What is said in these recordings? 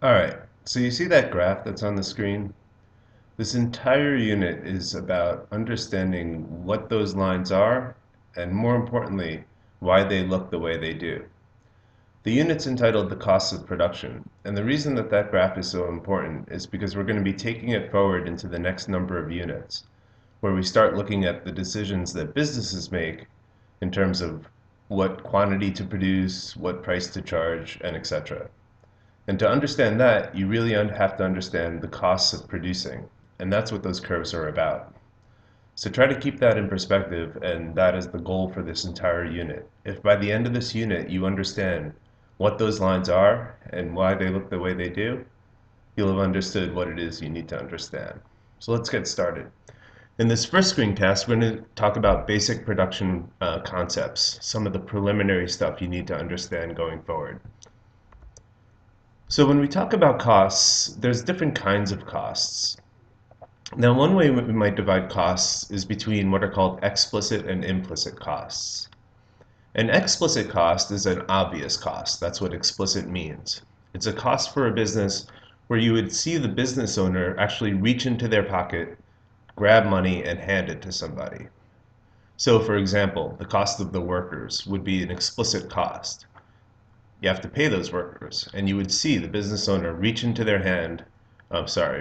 Alright, so you see that graph that's on the screen? This entire unit is about understanding what those lines are, and more importantly, why they look the way they do. The unit's entitled the cost of production, and the reason that that graph is so important is because we're going to be taking it forward into the next number of units, where we start looking at the decisions that businesses make in terms of what quantity to produce, what price to charge, and etc. And to understand that, you really have to understand the costs of producing. And that's what those curves are about. So try to keep that in perspective, and that is the goal for this entire unit. If by the end of this unit you understand what those lines are and why they look the way they do, you'll have understood what it is you need to understand. So let's get started. In this first screencast, we're going to talk about basic production concepts, some of the preliminary stuff you need to understand going forward. So when we talk about costs, there's different kinds of costs. Now, one way we might divide costs is between what are called explicit and implicit costs. An explicit cost is an obvious cost. That's what explicit means. It's a cost for a business where you would see the business owner actually reach into their pocket, grab money, and hand it to somebody. So, for example, the cost of the workers would be an explicit cost. You have to pay those workers, and you would see the business owner reach into their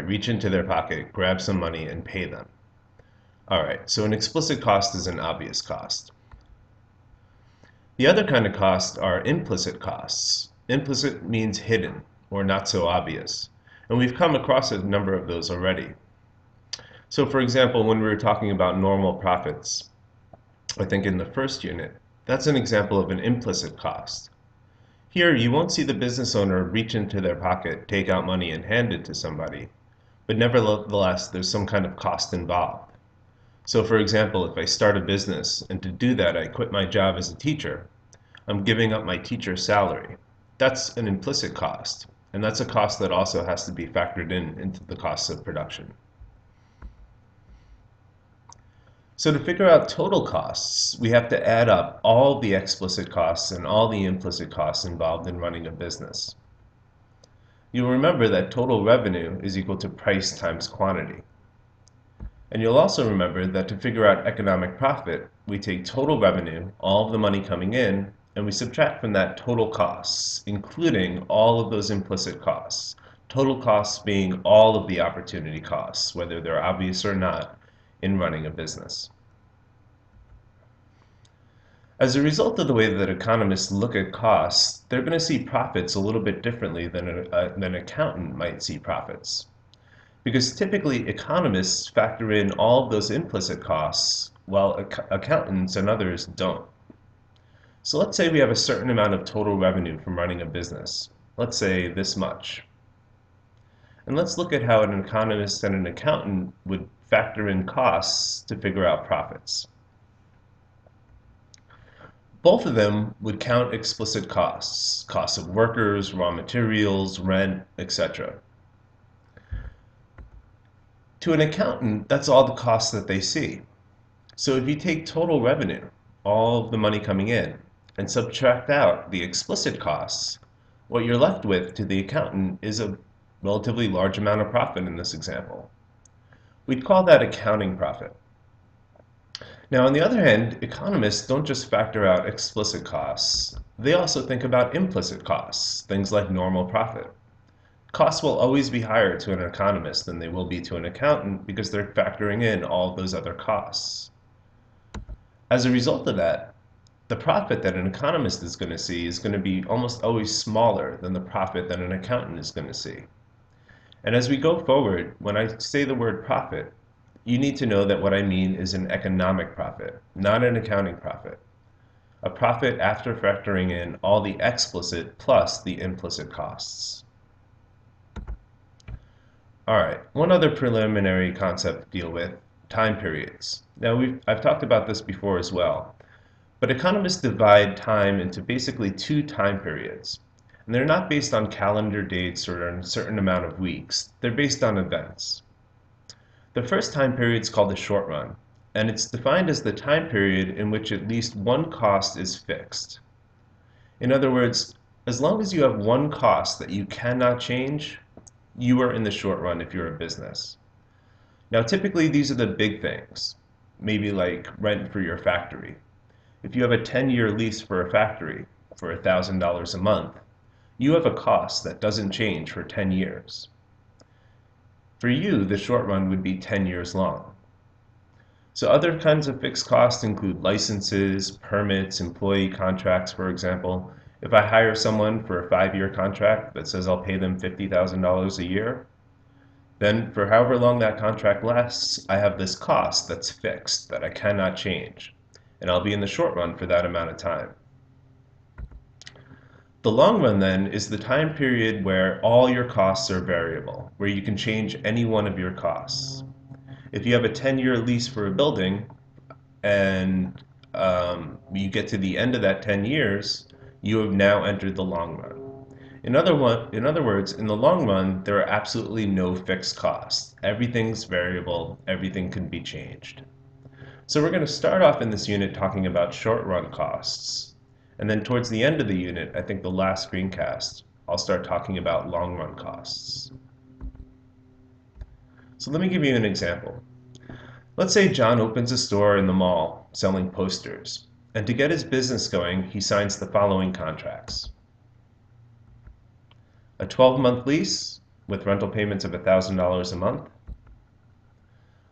reach into their pocket, grab some money, and pay them. All right, so an explicit cost is an obvious cost. The other kind of costs are implicit costs. Implicit means hidden or not so obvious, and we've come across a number of those already. So, for example, when we were talking about normal profits, I think in the first unit, that's an example of an implicit cost. Here, you won't see the business owner reach into their pocket, take out money, and hand it to somebody. But nevertheless, there's some kind of cost involved. So for example, if I start a business, and to do that I quit my job as a teacher, I'm giving up my teacher's salary. That's an implicit cost, and that's a cost that also has to be factored into the costs of production. So to figure out total costs, we have to add up all the explicit costs and all the implicit costs involved in running a business. You'll remember that total revenue is equal to price times quantity. And you'll also remember that to figure out economic profit, we take total revenue, all of the money coming in, and we subtract from that total costs, including all of those implicit costs. Total costs being all of the opportunity costs, whether they're obvious or not, in running a business. As a result of the way that economists look at costs, they're going to see profits a little bit differently than an accountant might see profits. Because typically economists factor in all of those implicit costs, while accountants and others don't. So let's say we have a certain amount of total revenue from running a business. Let's say this much. And let's look at how an economist and an accountant would factor in costs to figure out profits. Both of them would count explicit costs, costs of workers, raw materials, rent, etc. To an accountant, that's all the costs that they see. So if you take total revenue, all of the money coming in, and subtract out the explicit costs, what you're left with to the accountant is a relatively large amount of profit in this example. We'd call that accounting profit. Now, on the other hand, economists don't just factor out explicit costs, they also think about implicit costs, things like normal profit. Costs will always be higher to an economist than they will be to an accountant because they're factoring in all those other costs. As a result of that, the profit that an economist is going to see is going to be almost always smaller than the profit that an accountant is going to see. And as we go forward, when I say the word profit, you need to know that what I mean is an economic profit, not an accounting profit. A profit after factoring in all the explicit plus the implicit costs. All right, one other preliminary concept to deal with, time periods. Now, I've talked about this before as well, but economists divide time into basically two time periods. And they're not based on calendar dates or a certain amount of weeks. They're based on events. The first time period is called the short run, and it's defined as the time period in which at least one cost is fixed. In other words, As long as you have one cost that you cannot change, you are in the short run if you're a business. Now, typically these are the big things, maybe like rent for your factory. If you have a 10-year lease for a factory for $1,000 a month, you have a cost that doesn't change for 10 years. For you, the short run would be 10 years long. So other kinds of fixed costs include licenses, permits, employee contracts, for example. If I hire someone for a 5-year contract that says I'll pay them $50,000 a year, then for however long that contract lasts, I have this cost that's fixed that I cannot change, and I'll be in the short run for that amount of time. The long run then is the time period where all your costs are variable, where you can change any one of your costs. If you have a 10-year lease for a building and you get to the end of that 10 years, you have now entered the long run. In other words, in the long run, there are absolutely no fixed costs. Everything's variable, everything can be changed. So we're going to start off in this unit talking about short-run costs. And then towards the end of the unit, I think the last screencast, I'll start talking about long-run costs. So let me give you an example. Let's say John opens a store in the mall selling posters. And to get his business going, he signs the following contracts. A 12-month lease with rental payments of $1,000 a month.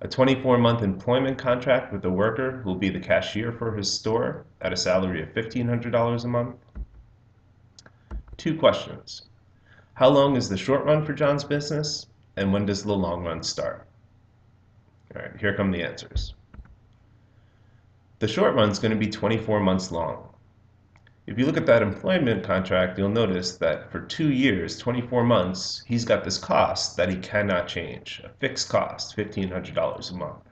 A 24-month employment contract with a worker who will be the cashier for his store at a salary of $1,500 a month. 2 questions. How long is the short run for John's business, and when does the long run start? All right, here come the answers. The short run is going to be 24 months long. If you look at that employment contract, you'll notice that for 2 years, 24 months, he's got this cost that he cannot change, a fixed cost, $1,500 a month.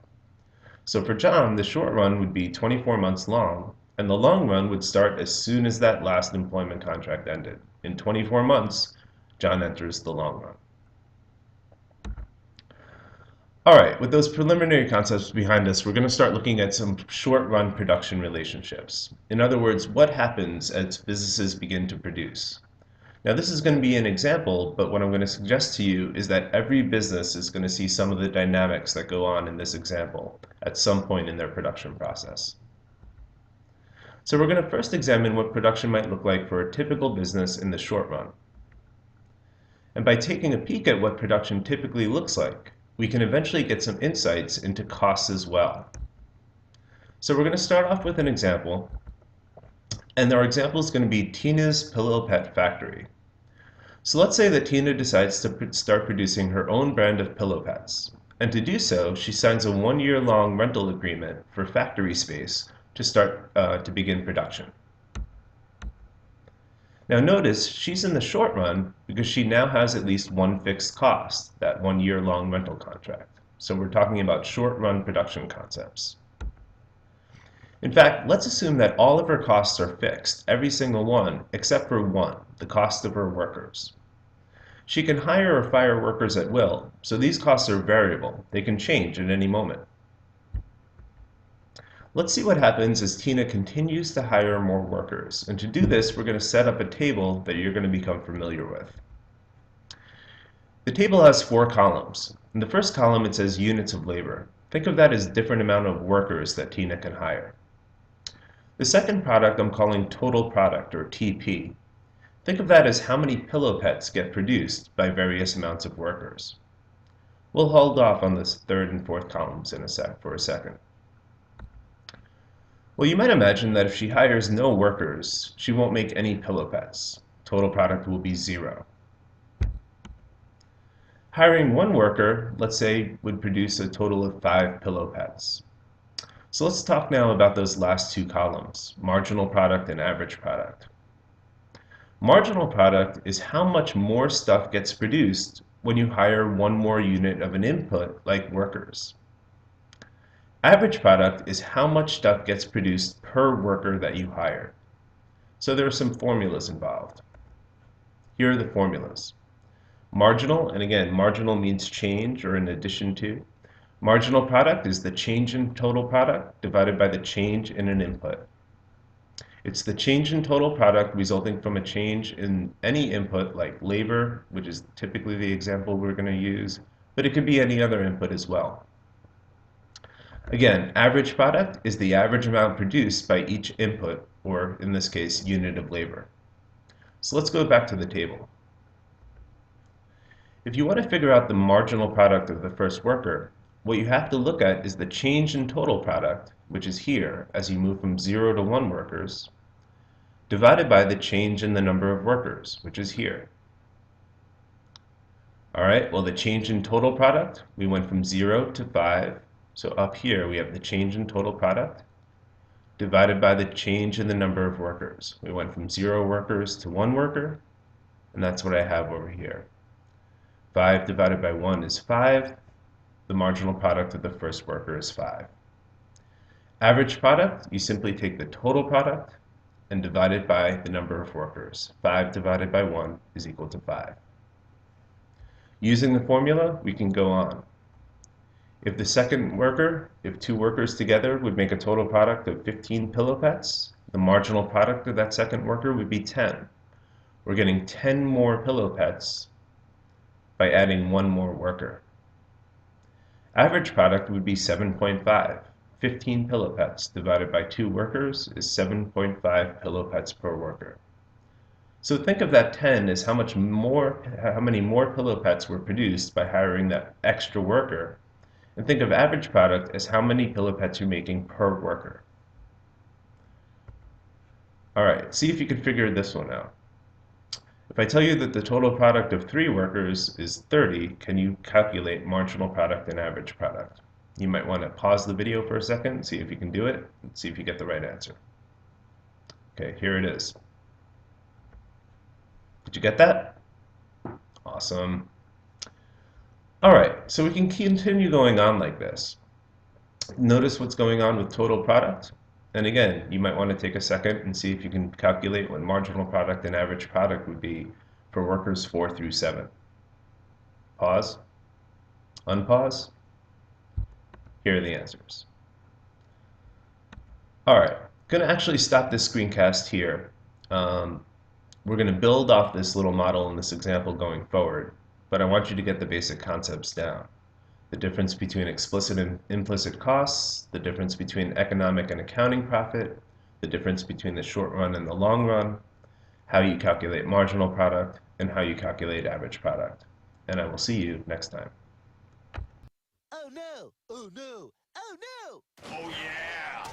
So for John, the short run would be 24 months long, and the long run would start as soon as that last employment contract ended. In 24 months, John enters the long run. All right, with those preliminary concepts behind us, we're going to start looking at some short-run production relationships. In other words, what happens as businesses begin to produce? Now, this is going to be an example, but what I'm going to suggest to you is that every business is going to see some of the dynamics that go on in this example at some point in their production process. So we're going to first examine what production might look like for a typical business in the short run. And by taking a peek at what production typically looks like, we can eventually get some insights into costs as well. So we're going to start off with an example, and our example is going to be Tina's Pillow Pet Factory. So let's say that Tina decides to start producing her own brand of pillow pets, and to do so, she signs a 1-year-long rental agreement for factory space to begin production. Now notice, she's in the short run because she now has at least one fixed cost, that 1-year-long rental contract. So we're talking about short-run production concepts. In fact, let's assume that all of her costs are fixed, every single one, except for one, the cost of her workers. She can hire or fire workers at will, so these costs are variable. They can change at any moment. Let's see what happens as Tina continues to hire more workers. And to do this, we're going to set up a table that you're going to become familiar with. The table has 4 columns. In the first column, it says units of labor. Think of that as different amount of workers that Tina can hire. The second product I'm calling total product, or TP. Think of that as how many pillow pets get produced by various amounts of workers. We'll hold off on this third and fourth columns for a second. Well, you might imagine that if she hires no workers, she won't make any pillow pets. Total product will be 0. Hiring one worker, let's say, would produce a total of 5 pillow pets. So let's talk now about those last 2 columns, marginal product and average product. Marginal product is how much more stuff gets produced when you hire one more unit of an input like workers. Average product is how much stuff gets produced per worker that you hire. So there are some formulas involved. Here are the formulas. Marginal, and again, marginal means change or in addition to. Marginal product is the change in total product divided by the change in an input. It's the change in total product resulting from a change in any input like labor, which is typically the example we're going to use, but it could be any other input as well. Again, average product is the average amount produced by each input, or in this case, unit of labor. So let's go back to the table. If you want to figure out the marginal product of the first worker, what you have to look at is the change in total product, which is here as you move from 0 to 1 workers, divided by the change in the number of workers, which is here. All right, well, the change in total product, we went from 0 to 5. So up here, we have the change in total product divided by the change in the number of workers. We went from 0 workers to 1 worker, and that's what I have over here. 5 divided by 1 is 5. The marginal product of the first worker is 5. Average product, you simply take the total product and divide it by the number of workers. 5 divided by 1 is equal to 5. Using the formula, we can go on. If the second worker, if 2 workers together would make a total product of 15 pilopets, the marginal product of that second worker would be 10. We're getting 10 more pilopets by adding 1 more worker. Average product would be 7.5. 15 pilopets divided by 2 workers is 7.5 pilopets per worker. So think of that 10 as how many more pilopets were produced by hiring that extra worker, and think of average product as how many pilopets you're making per worker. All right, see if you can figure this one out. If I tell you that the total product of 3 workers is 30, can you calculate marginal product and average product? You might want to pause the video for a second, see if you can do it, and see if you get the right answer. Okay, here it is. Did you get that? Awesome. All right, so we can continue going on like this. Notice what's going on with total product. And again, you might want to take a second and see if you can calculate what marginal product and average product would be for workers 4 through 7. Pause. Unpause. Here are the answers. All right, going to actually stop this screencast here. We're going to build off this little model in this example going forward, but I want you to get the basic concepts down. The difference between explicit and implicit costs, the difference between economic and accounting profit, the difference between the short run and the long run, how you calculate marginal product, and how you calculate average product. And I will see you next time. Oh no! Oh no! Oh no! Oh yeah!